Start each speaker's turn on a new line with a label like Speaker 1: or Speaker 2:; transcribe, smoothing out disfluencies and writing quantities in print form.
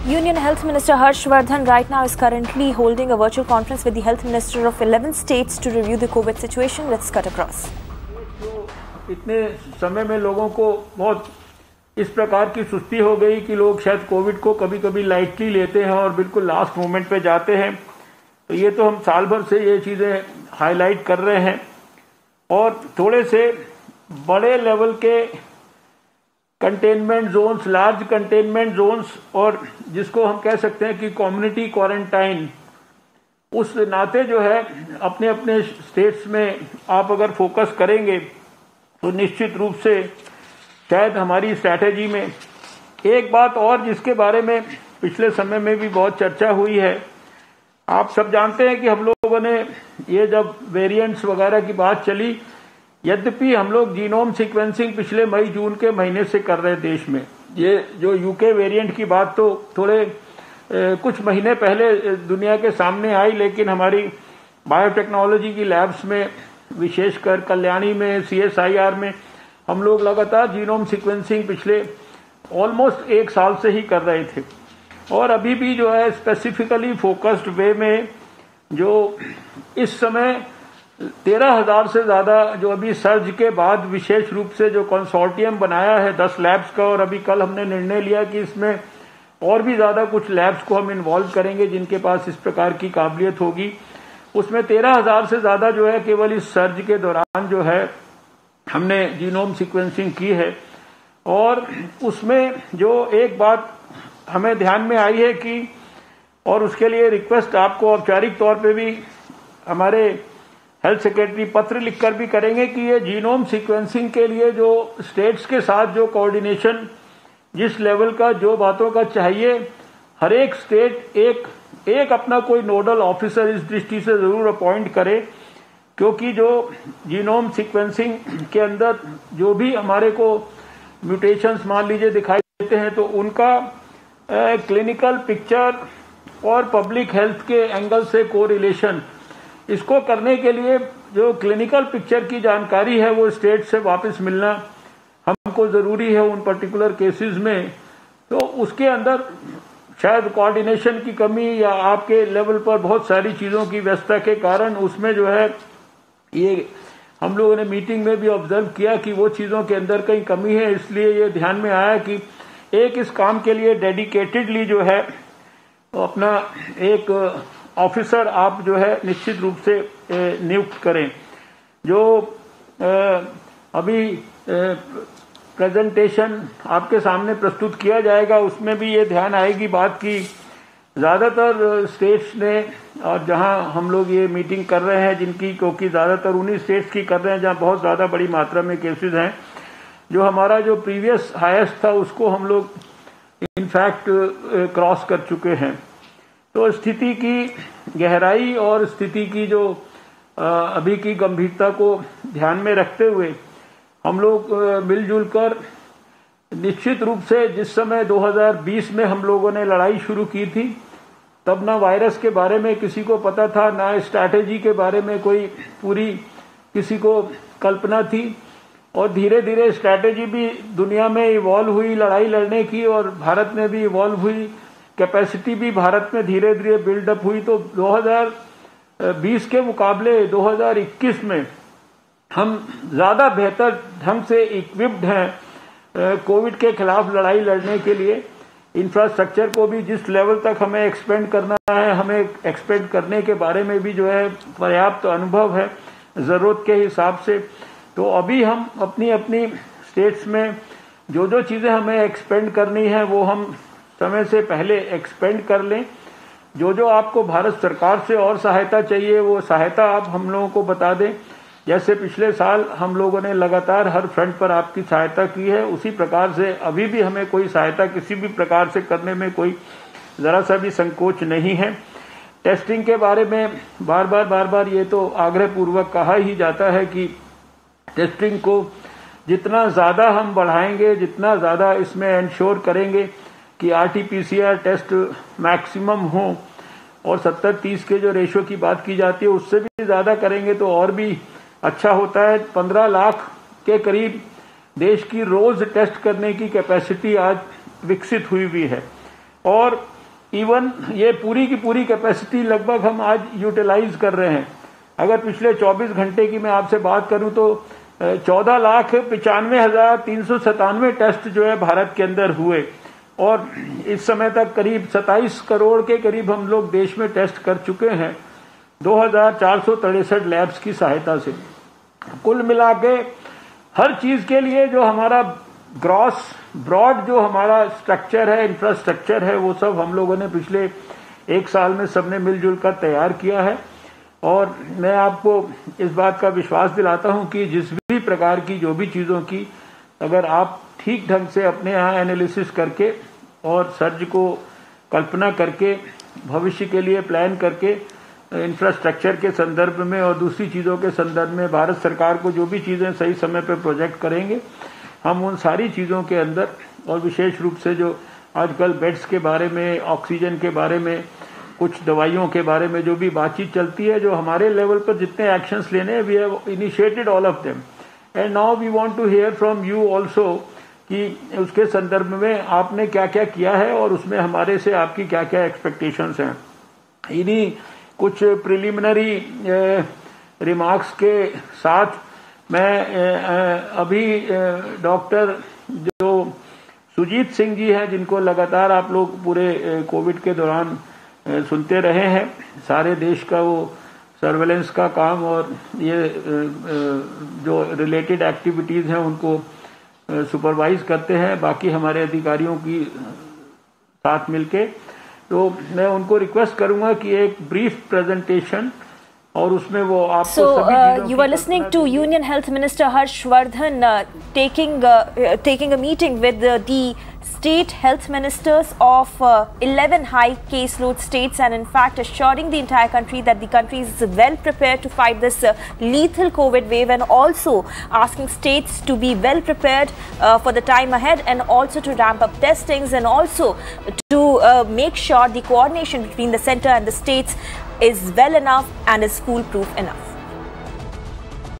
Speaker 1: Union Health Minister Harsh Vardhan right now is currently holding a virtual conference with the Health Minister of 11 states to review the COVID situation. Let's cut across.
Speaker 2: इतने समय में लोगों को बहुत इस प्रकार की सुस्ती हो गई कि लोग शायद कोविड को कभी कभी लाइटली लेते हैं और बिल्कुल लास्ट मोमेंट पे जाते हैं। तो ये तो हम साल भर से ये चीज़ें हाईलाइट कर रहे हैं और थोड़े से बड़े लेवल के containment zones, large containment zones और जिसको हम कह सकते हैं कि कम्युनिटी क्वारंटाइन, उस नाते जो है अपने अपने स्टेट्स में आप अगर फोकस करेंगे तो निश्चित रूप से शायद हमारी स्ट्रैटेजी में एक बात और जिसके बारे में पिछले समय में भी बहुत चर्चा हुई है। आप सब जानते हैं कि हम लोगों ने ये जब वेरिएंट्स वगैरह की बात चली, यद्यपि हम लोग जीनोम सीक्वेंसिंग पिछले मई जून के महीने से कर रहे हैं देश में। ये जो यूके वेरिएंट की बात तो थोड़े कुछ महीने पहले दुनिया के सामने आई, लेकिन हमारी बायोटेक्नोलॉजी की लैब्स में, विशेषकर कल्याणी में, CSIR में हम लोग लगातार जीनोम सीक्वेंसिंग पिछले ऑलमोस्ट एक साल से ही कर रहे थे। और अभी भी जो है स्पेसिफिकली फोकस्ड वे में जो इस समय 13,000 से ज्यादा जो अभी सर्ज के बाद विशेष रूप से जो कंसोर्टियम बनाया है 10 लैब्स का, और अभी कल हमने निर्णय लिया कि इसमें और भी ज्यादा कुछ लैब्स को हम इन्वॉल्व करेंगे जिनके पास इस प्रकार की काबिलियत होगी। उसमें 13,000 से ज्यादा जो है केवल इस सर्ज के दौरान जो है हमने जीनोम सीक्वेंसिंग की है। और उसमें जो एक बात हमें ध्यान में आई है कि, और उसके लिए रिक्वेस्ट आपको औपचारिक तौर पे भी हमारे हेल्थ सेक्रेटरी पत्र लिखकर भी करेंगे कि ये जीनोम सीक्वेंसिंग के लिए जो स्टेट्स के साथ जो कोऑर्डिनेशन, जिस लेवल का जो बातों का चाहिए, हर एक स्टेट एक अपना कोई नोडल ऑफिसर इस दृष्टि से जरूर अपॉइंट करे, क्योंकि जो जीनोम सीक्वेंसिंग के अंदर जो भी हमारे को म्यूटेशंस मान लीजिए दिखाई देते हैं तो उनका क्लिनिकल पिक्चर और पब्लिक हेल्थ के एंगल से कोरिलेशन, इसको करने के लिए जो क्लिनिकल पिक्चर की जानकारी है वो स्टेट से वापस मिलना हमको जरूरी है उन पर्टिकुलर केसेस में। तो उसके अंदर शायद कोऑर्डिनेशन की कमी या आपके लेवल पर बहुत सारी चीजों की व्यस्तता के कारण उसमें जो है ये हम लोगों ने मीटिंग में भी ऑब्जर्व किया कि वो चीजों के अंदर कहीं कमी है। इसलिए ये ध्यान में आया कि एक इस काम के लिए डेडिकेटेडली जो है अपना एक ऑफिसर आप जो है निश्चित रूप से नियुक्त करें। जो अभी प्रेजेंटेशन आपके सामने प्रस्तुत किया जाएगा उसमें भी ये ध्यान आएगी बात की ज्यादातर स्टेट्स ने, और जहां हम लोग ये मीटिंग कर रहे हैं जिनकी, क्योंकि ज्यादातर उन्हीं स्टेट्स की कर रहे हैं जहां बहुत ज्यादा बड़ी मात्रा में केसेस हैं, जो हमारा जो प्रीवियस हाईएस्ट था उसको हम लोग इनफैक्ट क्रॉस कर चुके हैं। तो स्थिति की गहराई और स्थिति की जो अभी की गंभीरता को ध्यान में रखते हुए हम लोग मिलजुल कर निश्चित रूप से, जिस समय 2020 में हम लोगों ने लड़ाई शुरू की थी तब ना वायरस के बारे में किसी को पता था, ना स्ट्रैटेजी के बारे में कोई पूरी किसी को कल्पना थी, और धीरे धीरे स्ट्रैटेजी भी दुनिया में इवॉल्व हुई लड़ाई लड़ने की, और भारत में भी इवॉल्व हुई, कैपेसिटी भी भारत में धीरे धीरे बिल्डअप हुई। तो 2020 के मुकाबले 2021 में हम ज्यादा बेहतर ढंग से इक्विप्ड हैं कोविड के खिलाफ लड़ाई लड़ने के लिए। इंफ्रास्ट्रक्चर को भी जिस लेवल तक हमें एक्सपेंड करना है, हमें एक्सपेंड करने के बारे में भी जो है पर्याप्त अनुभव है जरूरत के हिसाब से। तो अभी हम अपनी अपनी स्टेट्स में जो जो चीजें हमें एक्सपेंड करनी है वो हम समय से पहले एक्सपेंड कर लें। जो जो आपको भारत सरकार से और सहायता चाहिए वो सहायता आप हम लोगों को बता दें। जैसे पिछले साल हम लोगों ने लगातार हर फ्रंट पर आपकी सहायता की है, उसी प्रकार से अभी भी हमें कोई सहायता किसी भी प्रकार से करने में कोई जरा सा भी संकोच नहीं है। टेस्टिंग के बारे में बार बार ये तो आग्रह पूर्वक कहा ही जाता है कि टेस्टिंग को जितना ज्यादा हम बढ़ाएंगे, जितना ज्यादा इसमें इंश्योर करेंगे कि RT-PCR टेस्ट मैक्सिमम हो, और 70-30 के जो रेशो की बात की जाती है उससे भी ज्यादा करेंगे तो और भी अच्छा होता है। 15 लाख के करीब देश की रोज टेस्ट करने की कैपेसिटी आज विकसित हुई है। और इवन ये पूरी की पूरी कैपेसिटी लगभग हम आज यूटिलाइज कर रहे हैं। अगर पिछले 24 घंटे की मैं आपसे बात करूं तो 14,95,397 टेस्ट जो है भारत के अंदर हुए और इस समय तक करीब 27 करोड़ के करीब हम लोग देश में टेस्ट कर चुके हैं 2,463 लैब्स की सहायता से। कुल मिला के हर चीज के लिए जो हमारा ग्रॉस ब्रॉड जो हमारा स्ट्रक्चर है, इंफ्रास्ट्रक्चर है, वो सब हम लोगों ने पिछले 1 साल में सबने मिलजुल कर तैयार किया है। और मैं आपको इस बात का विश्वास दिलाता हूं कि जिस भी प्रकार की जो भी चीज़ों की अगर आप ठीक ढंग से अपने यहाँ एनालिसिस करके और सर्ज को कल्पना करके भविष्य के लिए प्लान करके इंफ्रास्ट्रक्चर के संदर्भ में और दूसरी चीज़ों के संदर्भ में भारत सरकार को जो भी चीज़ें सही समय पर प्रोजेक्ट करेंगे, हम उन सारी चीज़ों के अंदर और विशेष रूप से जो आजकल बेड्स के बारे में, ऑक्सीजन के बारे में, कुछ दवाइयों के बारे में जो भी बातचीत चलती है, जो हमारे लेवल पर जितने एक्शंस लेने हैं, we have initiated all of them and now we want to hear from you also कि उसके संदर्भ में आपने क्या क्या किया है और उसमें हमारे से आपकी क्या क्या एक्सपेक्टेशंस हैं। इन्हीं कुछ प्रिलिमिनरी रिमार्क्स के साथ मैं अभी डॉक्टर जो सुजीत सिंह जी हैं, जिनको लगातार आप लोग पूरे कोविड के दौरान सुनते रहे हैं, सारे देश का वो सर्वेलेंस का काम और ये जो रिलेटेड एक्टिविटीज़ हैं उनको सुपरवाइज करते हैं बाकी हमारे अधिकारियों की साथ मिलके। तो मैं उनको रिक्वेस्ट करूंगा कि एक ब्रीफ प्रेजेंटेशन और उसमें वो आपको
Speaker 1: So you are listening to Union Health Minister Harsh Vardhan taking a meeting with the state health ministers of 11 high caseload states and in fact assuring the entire country that the country is well prepared to fight this lethal COVID wave and also asking states to be well prepared for the time ahead and also to ramp up testings and also to make sure the coordination between the center and the states is well enough and is foolproof enough.